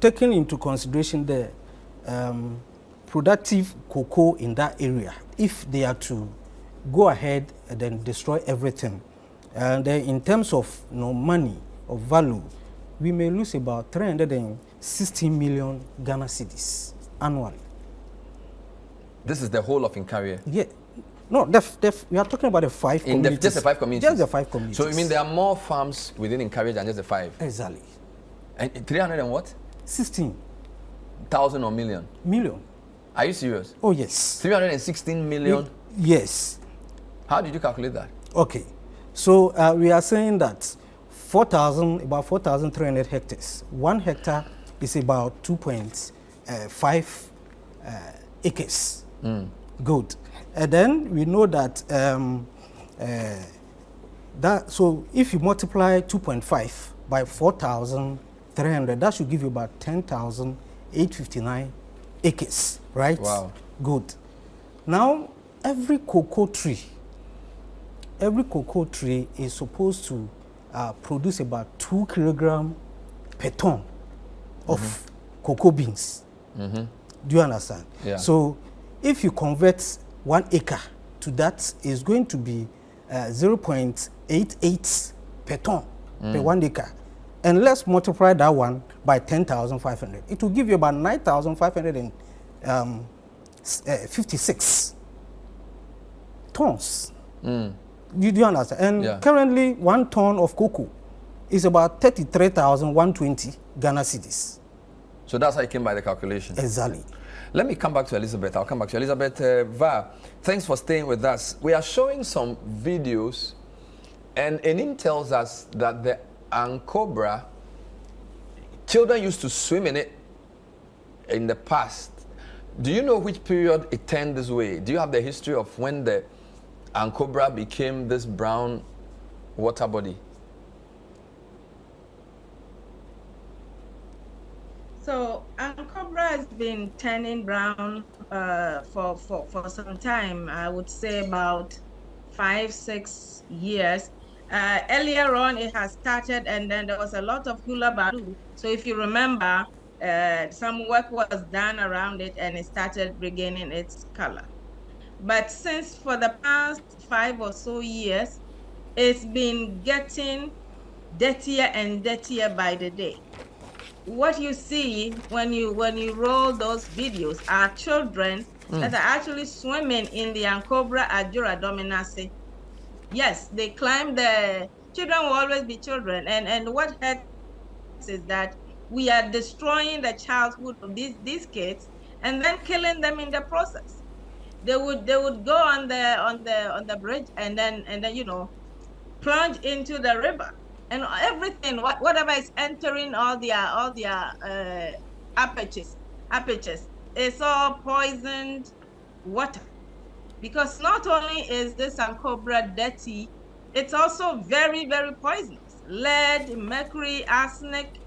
[SPEAKER 17] taking into consideration the productive cocoa in that area, if they are to go ahead and then destroy everything, and then in terms of money or value, we may lose about 360 million Ghana cedis annually.
[SPEAKER 1] This is the whole of Nkaria?
[SPEAKER 17] Yeah. No, we are talking about the 5 communities.
[SPEAKER 1] Just the 5 communities?
[SPEAKER 17] Just the 5 communities.
[SPEAKER 1] So you mean there are more farms within Nkaria than just the 5?
[SPEAKER 17] Exactly.
[SPEAKER 1] And 300 and what?
[SPEAKER 17] 16,000
[SPEAKER 1] or million?
[SPEAKER 17] Million.
[SPEAKER 1] Are you serious?
[SPEAKER 17] Oh, yes.
[SPEAKER 1] 316 million?
[SPEAKER 17] Yes.
[SPEAKER 1] How did you calculate that?
[SPEAKER 17] Okay. So we are saying that about 4,300 hectares. 1 hectare is about 2.5 acres. Good. And then we know that so if you multiply 2.5 by 4,300, that should give you about 10,859 acres, right?
[SPEAKER 1] Wow.
[SPEAKER 17] Good. Now, every cocoa tree is supposed to produce about 2 kilograms per ton of cocoa beans. Do you understand?
[SPEAKER 1] Yeah.
[SPEAKER 17] So if you convert 1 acre to that, is going to be 0.88 per ton per 1 acre. And let's multiply that one by 10,500. It will give you about 9,556 tons. Do you understand? And currently, 1 ton of cocoa is about 33,120 Ghana cedis.
[SPEAKER 1] So that's how you came by the calculation?
[SPEAKER 17] Exactly.
[SPEAKER 1] Let me come back to Elizabeth. I'll come back to Elizabeth. Va, thanks for staying with us. We are showing some videos, and Enim tells us that the Ankobra, children used to swim in it in the past. Do you know which period it turned this way? Do you have the history of when the Ankobra became this brown water body?
[SPEAKER 10] So Ankobra has been turning brown for some time. I would say about 5-6 years. Earlier on, it has started, and then there was a lot of hula baloo. So if you remember, some work was done around it, and it started regaining its color. But since for the past 5 or so years, it's been getting dirtier and dirtier by the day. What you see when you roll those videos are children that are actually swimming in the Ankobra Adjura dominase. Yes, they climb the children will always be children, and what hurts is that we are destroying the childhood of these kids and then killing them in the process. They would go on the bridge and then plunge into the river. And everything, whatever is entering all their apertures, it's all poisoned water. Because not only is this Ankobra dirty, it's also very, very poisonous. Lead, mercury, arsenic,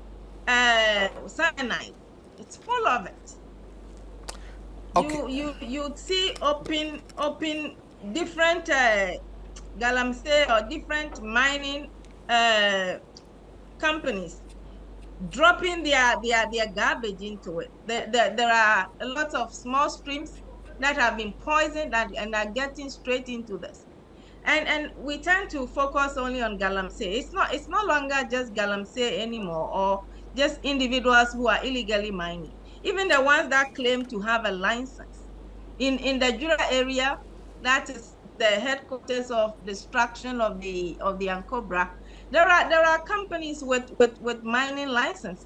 [SPEAKER 10] cyanide. It's full of it. Okay. You see open different Galamsey or different mining companies dropping their garbage into it. There are a lot of small streams that have been poisoned and are getting straight into this. And we tend to focus only on Galamsey. It's no longer just Galamsey anymore, or just individuals who are illegally mining. Even the ones that claim to have a license. In the Jura area, that is the headquarters of destruction of the Ankobra. There are companies with mining licenses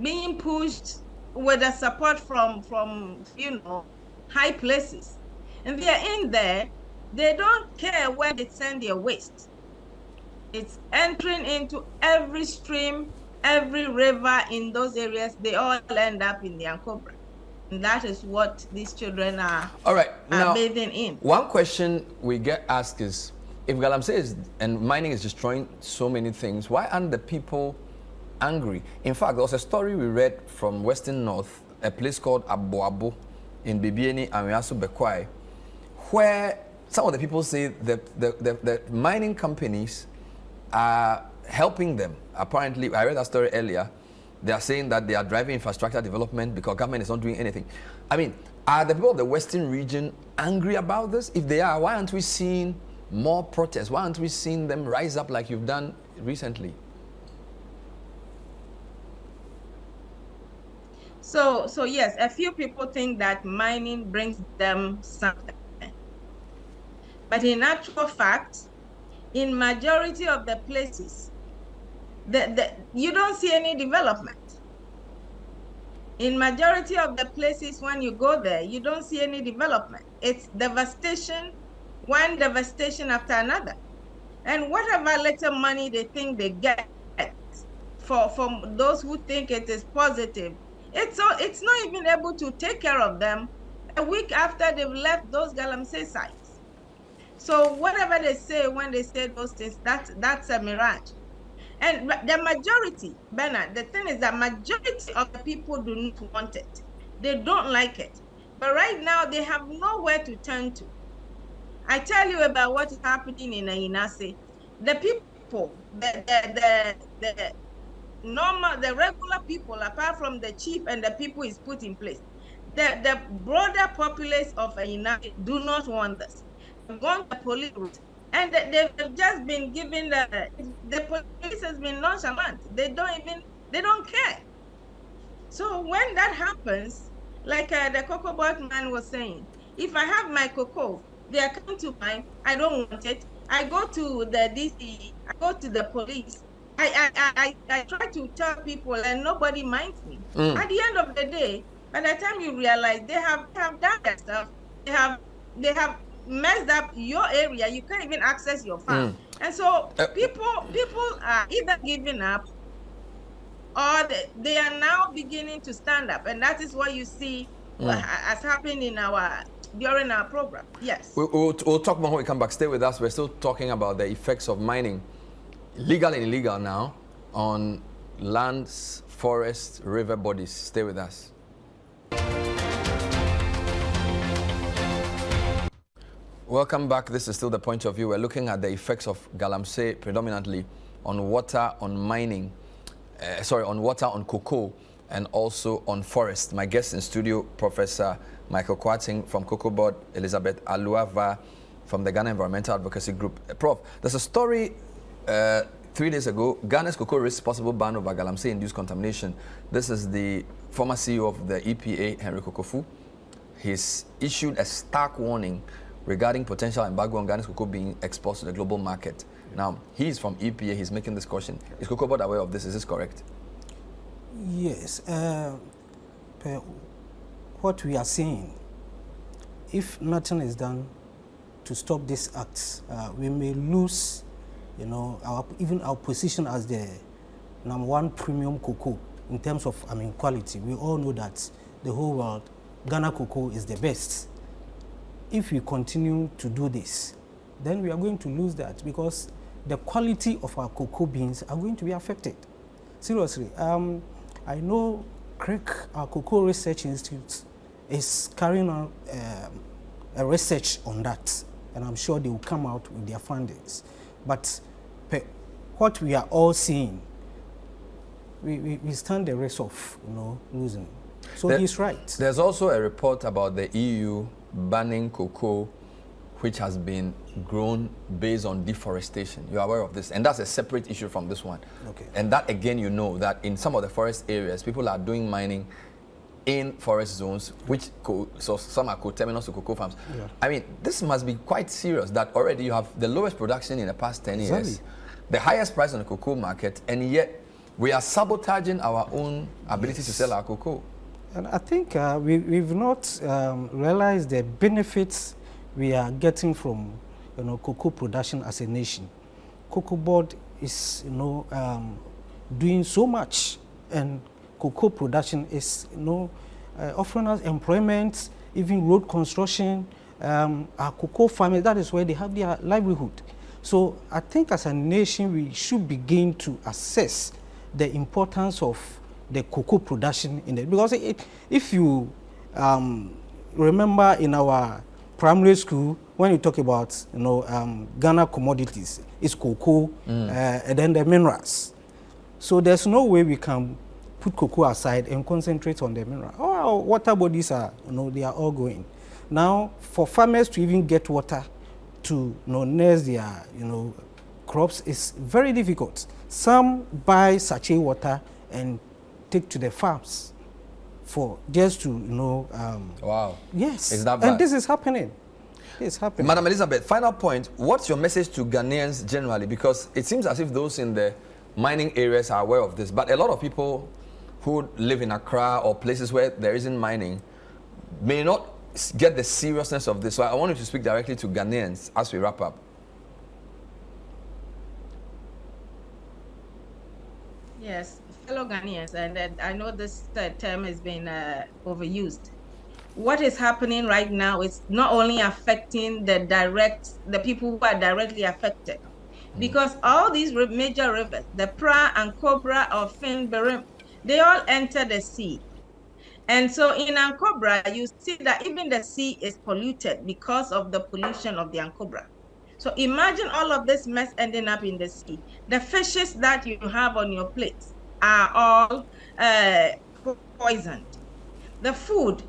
[SPEAKER 10] being pushed with the support from high places, and they are in there. They don't care where they send their waste. It's entering into every stream, every river in those areas. They all end up in the Ankobra. And that is what these children are, bathing in.
[SPEAKER 1] One question we get asked is, if Galamsey and mining is destroying so many things, why aren't the people angry? In fact, there was a story we read from Western North, a place called Aboabo in Bibiani and Miasu Bekwai, where some of the people say the mining companies are helping them. Apparently, I read that story earlier. They are saying that they are driving infrastructure development because government is not doing anything. I mean, are the people of the Western region angry about this? If they are, why aren't we seeing more protests? Why aren't we seeing them rise up like you've done recently?
[SPEAKER 10] So yes, a few people think that mining brings them something. But in actual fact, in majority of the places, you don't see any development. In majority of the places, when you go there, you don't see any development. It's devastation, one devastation after another. And whatever little money they think they get from those who think it is positive, it's not even able to take care of them a week after they've left those Galamsey sites. So whatever they say when they say those things, that's a mirage. And the majority, Bernard, the thing is that majority of the people do not want it. They don't like it. But right now, they have nowhere to turn to. I tell you about what is happening in Ainase. The people, the regular people, apart from the chief and the people is put in place, the broader populace of Ainase do not want this. They've gone the police route. And they've just been given the police has been nonchalant. They don't care. So when that happens, like the cocoa board man was saying, if I have my cocoa, they are coming to mine, I don't want it. I go to the DC, I go to the police. I try to tell people and nobody minds me. At the end of the day, by the time you realize they have done that stuff, they have messed up your area, you can't even access your farm. And so people are either giving up or they are now beginning to stand up. And that is what you see has happened during our program. Yes.
[SPEAKER 1] We'll talk more when we come back. Stay with us. We're still talking about the effects of mining, legal and illegal now, on lands, forests, river bodies. Stay with us. Welcome back. This is still The Point of View. We're looking at the effects of Galamsey predominantly on water, on mining, on water, on cocoa, and also on forest. My guest in studio, Professor Michael Kwarteng from Cocoa Board, Elizabeth Aluava from the Ghana Environmental Advocacy Group. Prof, there's a story 3 days ago, Ghana's cocoa risks possible ban over Galamsey-induced contamination. This is the former CEO of the EPA, Henry Kokofu. He's issued a stark warning regarding potential embargo on Ghana's cocoa being exposed to the global market. Now, he's from EPA, he's making this caution. Is Cocoa Board aware of this? Is this correct?
[SPEAKER 17] Yes. What we are saying, if nothing is done to stop these acts, we may lose, even our position as the #1 premium cocoa in terms of, quality. We all know that the whole world, Ghana cocoa is the best. If we continue to do this, then we are going to lose that because the quality of our cocoa beans are going to be affected. Seriously, I know our Cocoa Research Institute is carrying on a research on that. and I'm sure they will come out with their findings. But what we are all seeing, we stand the risk of losing. So he's right.
[SPEAKER 1] There's also a report about the EU banning cocoa, which has been grown based on deforestation. You're aware of this, and that's a separate issue from this one.
[SPEAKER 17] Okay.
[SPEAKER 1] And that again, you know that in some of the forest areas, people are doing mining in forest zones, which so some are co-terminals to cocoa farms.
[SPEAKER 17] Yeah.
[SPEAKER 1] I mean, this must be quite serious that already you have the lowest production in the past 10 years, the highest price on the cocoa market, and yet we are sabotaging our own ability to sell our cocoa.
[SPEAKER 17] And I think we've not realized the benefits we are getting from cocoa production as a nation. Cocoa board is doing so much, and cocoa production is offering us employment, even road construction. Our cocoa farmers, that is where they have their livelihood. So I think as a nation we should begin to assess the importance of the cocoa production in it, because if you remember in our primary school, when you talk about Ghana commodities, it's cocoa and then the minerals. So there's no way we can put cocoa aside and concentrate on the mineral. Our water bodies are, they are all going. Now, for farmers to even get water to nurse their crops is very difficult. Some buy sachet water and take to the farms for just to
[SPEAKER 1] wow.
[SPEAKER 17] Yes.
[SPEAKER 1] Is that bad?
[SPEAKER 17] And this is happening. It's happening.
[SPEAKER 1] Madam Elizabeth, final point. What's your message to Ghanaians generally? Because it seems as if those in the mining areas are aware of this, but a lot of people who live in Accra or places where there isn't mining may not get the seriousness of this. So I want you to speak directly to Ghanaians as we wrap up.
[SPEAKER 10] Yes, fellow Ghanaians, and I know this term has been overused. What is happening right now is not only affecting the people who are directly affected, because all these major rivers, the Pra and Cobra or Fin Berim, they all enter the sea. And so in Ankobra, you see that even the sea is polluted because of the pollution of the Ankobra. So imagine all of this mess ending up in the sea. The fishes that you have on your plate are all poisoned. The food,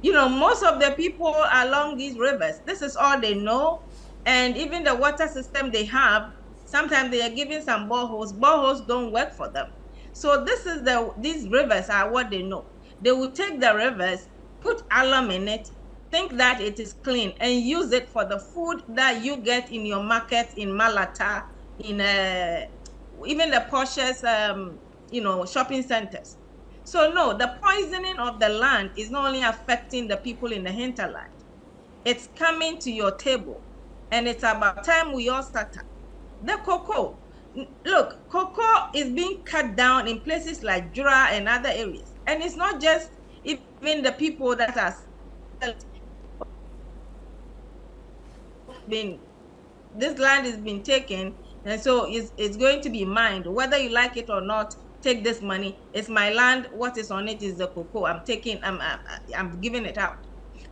[SPEAKER 10] most of the people along these rivers, this is all they know. And even the water system they have, sometimes they are giving some boreholes. Boreholes don't work for them. So these rivers are what they know. They will take the rivers, put alum in it, think that it is clean, and use it for the food that you get in your market in Malata, in even the poshest, shopping centers. So no, the poisoning of the land is not only affecting the people in the hinterland. It's coming to your table, and it's about time we all start up. The cocoa. Look, cocoa is being cut down in places like Jura and other areas. And it's not just even the people that are this land has been taken, and so it's going to be mined. Whether you like it or not, take this money. It's my land. What is on it is the cocoa. I'm giving it out.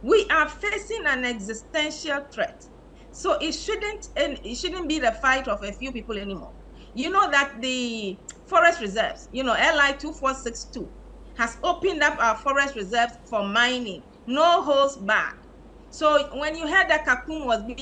[SPEAKER 10] We are facing an existential threat. So it shouldn't be the fight of a few people anymore. You know that the forest reserves, LI 2462, has opened up our forest reserves for mining, no holds barred. So when you heard that Kakum was going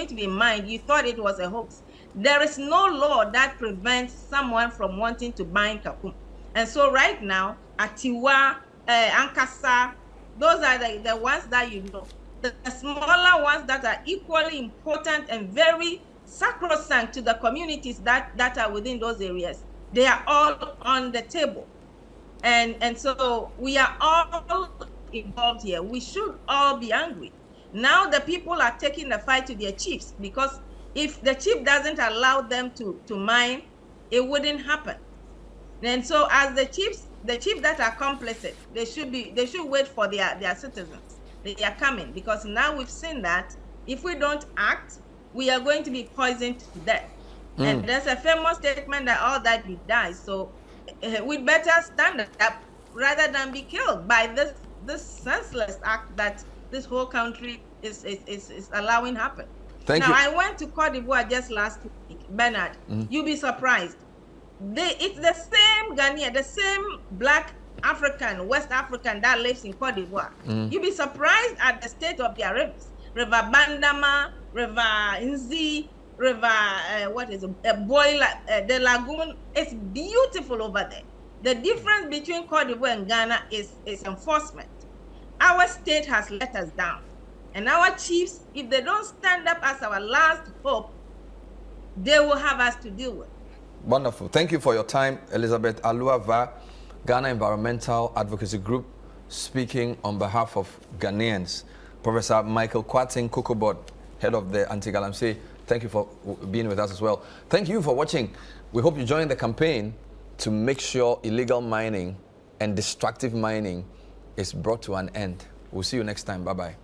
[SPEAKER 10] to be mined, you thought it was a hoax. There is no law that prevents someone from wanting to mine Kakum. And so right now, Atiwa, Ankasa, those are the ones that you know. The smaller ones that are equally important and very sacrosanct to the communities that are within those areas, they are all on the table. And so we are all involved here. We should all be angry. Now the people are taking the fight to their chiefs, because if the chief doesn't allow them to mine, it wouldn't happen. And so as the chiefs that are complicit, they should wait for their citizens. They are coming, because now we've seen that if we don't act, we are going to be poisoned to death. And there's a famous statement that all that we die. So we'd better stand up rather than be killed by this senseless act that this whole country is allowing happen.
[SPEAKER 1] Thank
[SPEAKER 10] now,
[SPEAKER 1] you.
[SPEAKER 10] I went to Cote d'Ivoire just last week, Bernard. You'll be surprised. It's the same Ghanaian, the same black African, West African that lives in Cote d'Ivoire. You'll be surprised at the state of their rivers. River Bandama, River Nzi, River, Boiler, the lagoon. It's beautiful over there. The difference between Cote d'Ivoire and Ghana is enforcement. Our state has let us down. And our chiefs, if they don't stand up as our last hope, they will have us to deal with.
[SPEAKER 1] Wonderful. Thank you for your time, Elizabeth Aluava, Ghana Environmental Advocacy Group, speaking on behalf of Ghanaians. Professor Michael Kwating, Kokobot, head of the Anti-Galamsey, thank you for being with us as well. Thank you for watching. We hope you join the campaign to make sure illegal mining and destructive mining is brought to an end. We'll see you next time. Bye-bye.